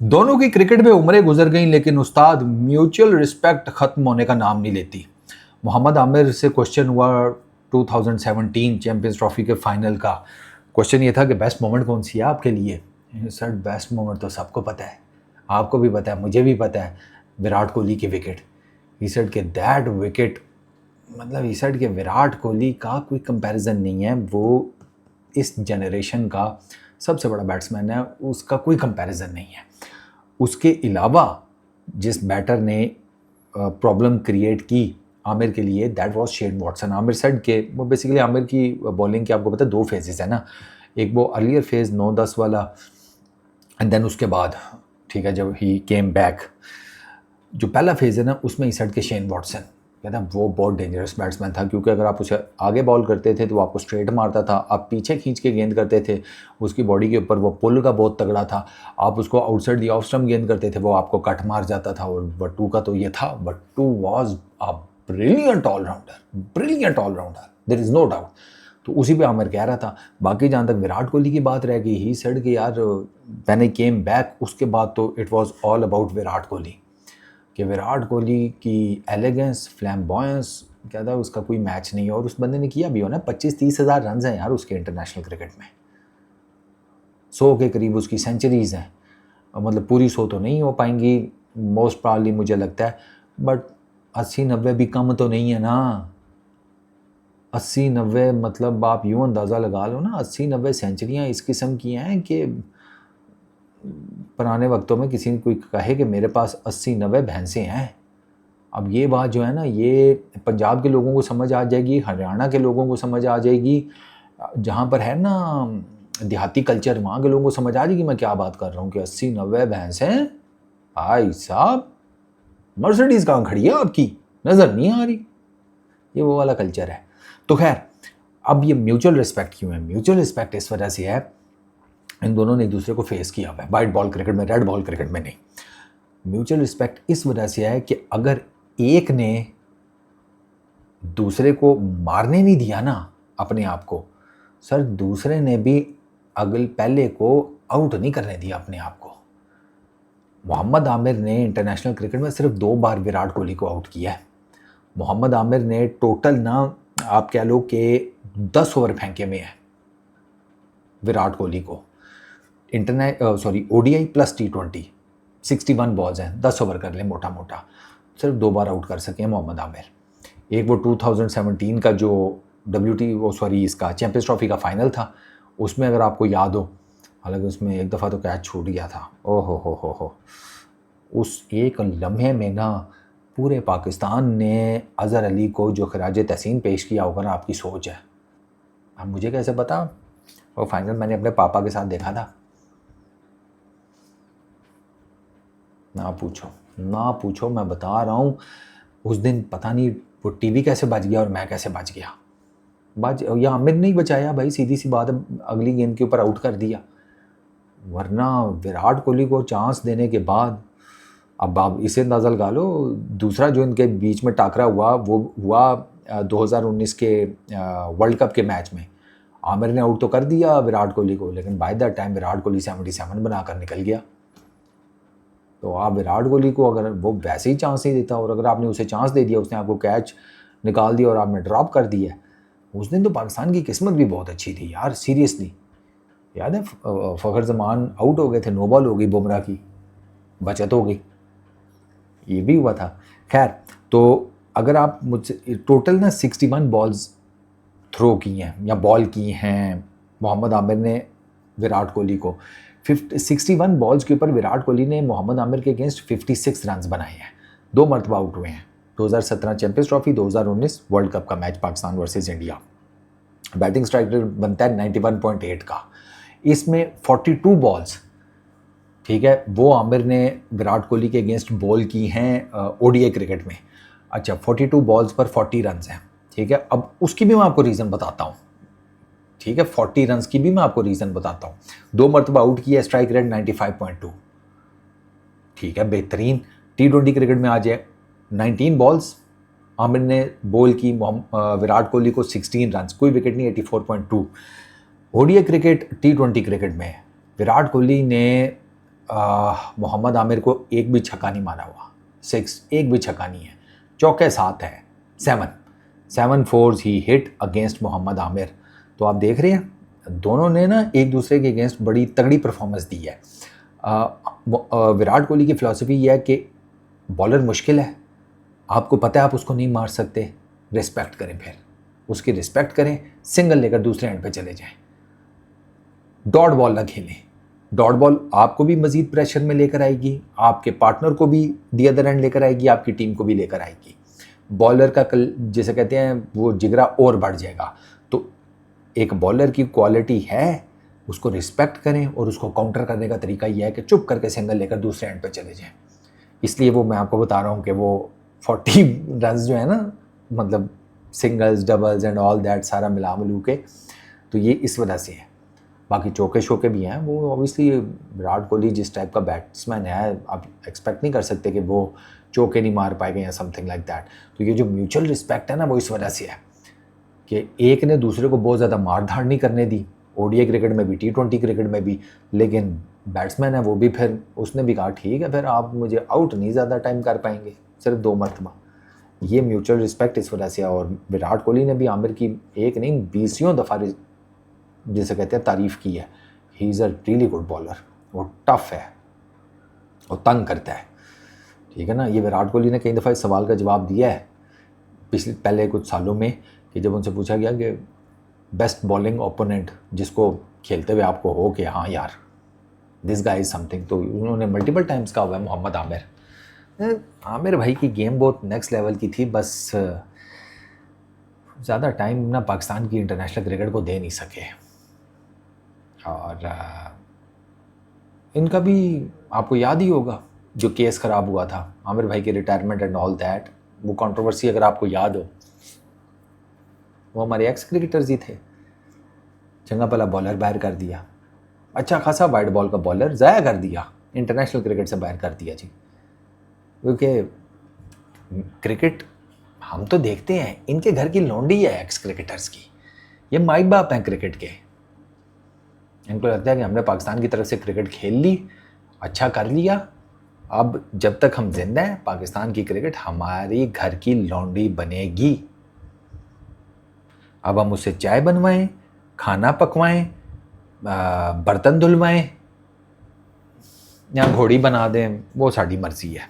दोनों की क्रिकेट में उम्रें गुजर गईं, लेकिन उस्ताद म्यूचुअल रिस्पेक्ट खत्म होने का नाम नहीं लेती। मोहम्मद आमिर से क्वेश्चन हुआ 2017 चैंपियंस ट्रॉफी के फाइनल का। क्वेश्चन ये था कि बेस्ट मोमेंट कौन सी है आपके लिए। सर बेस्ट मोमेंट तो सबको पता है, आपको भी पता है, मुझे भी पता है, विराट कोहली की विकेट। ही सेड के दैट विकेट, मतलब ही सेड के विराट कोहली का कोई कंपैरिजन नहीं है, वो इस जनरेशन का सबसे बड़ा बैट्समैन है, उसका कोई कंपैरिजन नहीं है। उसके अलावा जिस बैटर ने प्रॉब्लम क्रिएट की आमिर के लिए, that was Shane Watson. Aamir said के वो बेसिकली आमिर की बॉलिंग के आपको पता है दो फेजेस है ना, एक वो अर्लियर फेज 9-10 वाला, एंड देन उसके बाद ठीक है जब ही केम बैक, जो पहला फेज़ है ना उसमें ही सेड के शेन वॉटसन कहता है वो बहुत डेंजरस बैट्समैन था, क्योंकि अगर आप उसे आगे बॉल करते थे तो वो आपको स्ट्रेट मारता था, आप पीछे खींच के गेंद करते थे उसकी बॉडी के ऊपर वो पुल का बहुत तगड़ा था, आप उसको आउटसाइड दी ऑफ स्टंप गेंद करते थे वो आपको कट मार जाता था। और बट्टू का तो ये था, but he was a brilliant allrounder, brilliant allrounder, there is no doubt. तो उसी पे आमिर कह रहा था। बाकी जहाँ तक विराट कोहली की बात रह गई, ही सेड कि यार व्हेन आई केम बैक उसके बाद तो it was all about Virat Kohli, कि विराट कोहली की एलिगेंस, फ्लैम्बॉयंस कहता है उसका कोई मैच नहीं है। और उस बंदे ने किया भी हो ना, 25-30 हज़ार रन हैं यार उसके इंटरनेशनल क्रिकेट में, 100 के करीब उसकी सेंचुरीज़ हैं। मतलब पूरी 100 तो नहीं हो पाएंगी मोस्ट प्रॉब्ली मुझे लगता है, बट 80-90 भी कम तो नहीं है ना। 80-90 मतलब आप यूँ अंदाज़ा लगा लो ना, 80-90 सेंचुरियाँ इस किस्म की हैं कि पुराने वक्तों में किसी ने कोई कहे कि मेरे पास 80-90 भैंसें हैं। अब ये बात जो है ना, ये पंजाब के लोगों को समझ आ जाएगी, हरियाणा के लोगों को समझ आ जाएगी, जहाँ पर है ना देहाती कल्चर वहाँ के लोगों को समझ आ जाएगी मैं क्या बात कर रहा हूँ कि 80-90 भैंसें। भाई साहब मर्सिडीज़ कहाँ खड़ी है आपकी, नज़र नहीं आ रही। ये वो वाला कल्चर है। तो खैर, अब ये म्यूचुअल रिस्पेक्ट क्यों है? म्यूचुअल रिस्पेक्ट इस वजह से है, इन दोनों ने एक दूसरे को फेस किया हुआ है, वाइट बॉल क्रिकेट में, रेड बॉल क्रिकेट में नहीं। म्यूचुअल रिस्पेक्ट इस वजह से है कि अगर एक ने दूसरे को मारने नहीं दिया ना अपने आप को, सर दूसरे ने भी पहले को आउट नहीं करने दिया अपने आप को। मोहम्मद आमिर ने इंटरनेशनल क्रिकेट में सिर्फ 2 बार विराट कोहली को आउट किया है। मोहम्मद आमिर ने टोटल ना आप कह लो कि 10 ओवर फेंके में है विराट कोहली को। ओडीआई प्लस T20 61 बॉल्स हैं, 10 ओवर कर लें मोटा मोटा, सिर्फ 2 बार आउट कर सके हैं मोहम्मद आमिर। एक वो 2017 का जो इसका चैंपियंस ट्रॉफी का फाइनल था, उसमें अगर आपको याद हो, हालांकि उसमें एक दफ़ा तो कैच छूट गया था, ओ हो, उस एक लम्हे में ना पूरे पाकिस्तान ने अज़हर अली को जो खराज तहसीन पेश किया होगा ना, आपकी सोच है। अब मुझे कैसे पता, वो फाइनल मैंने अपने पापा के साथ देखा था। ना पूछो, मैं बता रहा हूँ, उस दिन पता नहीं वो टीवी कैसे बच गया और मैं कैसे बच गया। या आमिर नहीं बचाया भाई, सीधी सी बात है, अगली गेंद के ऊपर आउट कर दिया। वरना विराट कोहली को चांस देने के बाद, अब आप इसे अंदाज़ा लगा लो, दूसरा जो इनके बीच में टाकरा हुआ वो हुआ 2019 के वर्ल्ड कप के मैच में। आमिर ने आउट तो कर दिया विराट कोहली को, लेकिन by that time Virat Kohli 77 बनाकर निकल गया। तो आप विराट कोहली को अगर वो वैसे ही चांस नहीं देता, और अगर आपने उसे चांस दे दिया, उसने आपको कैच निकाल दिया और आपने ड्रॉप कर दिया, उस दिन तो पाकिस्तान की किस्मत भी बहुत अच्छी थी यार, सीरियसली। याद है फ़खर जमान आउट हो गए थे, नो बॉल हो गई, बुमराह की बचत हो गई, ये भी हुआ था। खैर, तो अगर आप मुझसे टोटल ना 61 बॉल्स थ्रो की हैं या बॉल की हैं मोहम्मद आमिर ने विराट कोहली को, 61 बॉल्स के ऊपर विराट कोहली ने मोहम्मद आमिर के अगेंस्ट 56 रन बनाए हैं, 2 मरतबा आउट हुए हैं। 2017 चैंपियंस ट्रॉफी, 2019 वर्ल्ड कप का match Pakistan versus India. Batting strike rate बनता है 91.8 का। इसमें 42 बॉल्स, ठीक है, वो आमिर ने विराट कोहली के अगेंस्ट बॉल की हैं ओडीआई क्रिकेट में। अच्छा, 42 बॉल्स पर 40 रन हैं, ठीक है। अब उसकी भी मैं आपको रीज़न बताता हूँ, ठीक है, 40 रन की भी मैं आपको रीज़न बताता हूँ। 2 मरतबा आउट किया, स्ट्राइक रेट 95.2, ठीक है, बेहतरीन। T20 क्रिकेट में आ जाए, 19 बॉल्स आमिर ने बॉल की विराट कोहली को 16 रन, कोई विकेट नहीं, 84.2। ओडीआई क्रिकेट, T20 क्रिकेट में विराट कोहली ने मोहम्मद आमिर को एक भी छक्का नहीं मारा हुआ, 6 एक भी छक्का नहीं है, चौके 7 है, 7 फोर्स ही हिट अगेंस्ट मोहम्मद आमिर। तो आप देख रहे हैं दोनों ने ना एक दूसरे के अगेंस्ट बड़ी तगड़ी परफॉर्मेंस दी है। विराट कोहली की फ़िलासफ़ी ये है कि बॉलर मुश्किल है, आपको पता है आप उसको नहीं मार सकते, रिस्पेक्ट करें, फिर उसकी रिस्पेक्ट करें, सिंगल लेकर दूसरे एंड पे चले जाएं, डॉट बॉल ना खेलें। डॉट बॉल आपको भी मज़ीद प्रेशर में लेकर आएगी, आपके पार्टनर को भी दी अदर एंड लेकर आएगी, आपकी टीम को भी लेकर आएगी। बॉलर का कल जिसे कहते हैं वो जिगरा और बढ़ जाएगा। तो एक बॉलर की क्वालिटी है, उसको रिस्पेक्ट करें और उसको काउंटर करने का तरीका यह है कि चुप करके सिंगल लेकर दूसरे एंड पे चले जाएं। इसलिए वो मैं आपको बता रहा हूँ कि वो 40 रन जो है ना, मतलब singles doubles and all that सारा मिला मिलू के, तो ये इस वजह से है। बाकी चौके शौके भी हैं, वो ऑब्वियसली विराट कोहली जिस टाइप का बैट्समैन है, आप एक्सपेक्ट नहीं कर सकते कि वो चौके नहीं मार पाएंगे या समथिंग लाइक दैट। तो ये जो म्यूचुअल रिस्पेक्ट है ना, वो इस वजह से है कि एक ने दूसरे को बहुत ज़्यादा मार धाड़ नहीं करने दी, ओडीआई क्रिकेट में भी, T20 क्रिकेट में भी। लेकिन बैट्समैन है वो भी, फिर उसने भी कहा ठीक है, फिर आप मुझे आउट नहीं ज़्यादा टाइम कर पाएंगे, सिर्फ 2 मरतबा। ये म्यूचुअल रिस्पेक्ट इस वजह से है। और विराट कोहली ने भी आमिर की एक नहीं 20 दफ़ा जिसे कहते हैं तारीफ़ की है। He is a really good bowler, वो टफ़ है, वो तंग करता है, ठीक है ना। ये विराट कोहली ने कई दफ़ा इस सवाल का जवाब दिया है पहले कुछ सालों में, कि जब उनसे पूछा गया कि बेस्ट बॉलिंग ओपोनेंट जिसको खेलते हुए आपको हो कि हाँ यार दिस गाय इज़ समथिंग, तो उन्होंने मल्टीपल टाइम्स कहा हुआ है मोहम्मद आमिर। आमिर भाई की गेम बहुत नेक्स्ट लेवल की थी, बस ज़्यादा टाइम ना पाकिस्तान की इंटरनेशनल क्रिकेट को दे नहीं सके। और इनका भी आपको याद ही होगा जो केस ख़राब हुआ था आमिर भाई की रिटायरमेंट एंड ऑल दैट, वो कंट्रोवर्सी अगर आपको याद हो, वो हमारे एक्स क्रिकेटर्स ही थे। चंगा भला बॉलर बाहर कर दिया, अच्छा खासा वाइड बॉल का बॉलर ज़ाया कर दिया, इंटरनेशनल क्रिकेट से बाहर कर दिया जी। क्योंकि क्रिकेट हम तो देखते हैं, इनके घर की लौंडी है एक्स क्रिकेटर्स की, ये माई बाप हैं क्रिकेट के। इनको लगता है कि हमने पाकिस्तान की तरफ से क्रिकेट खेल ली, अच्छा कर लिया, अब जब तक हम जिंदा हैं पाकिस्तान की क्रिकेट हमारी घर की लौंडी बनेगी। अब हम उससे चाय बनवाएं, खाना पकवाएं, बर्तन धुलवाएं या घोड़ी बना दें, वो साड़ी मर्जी है।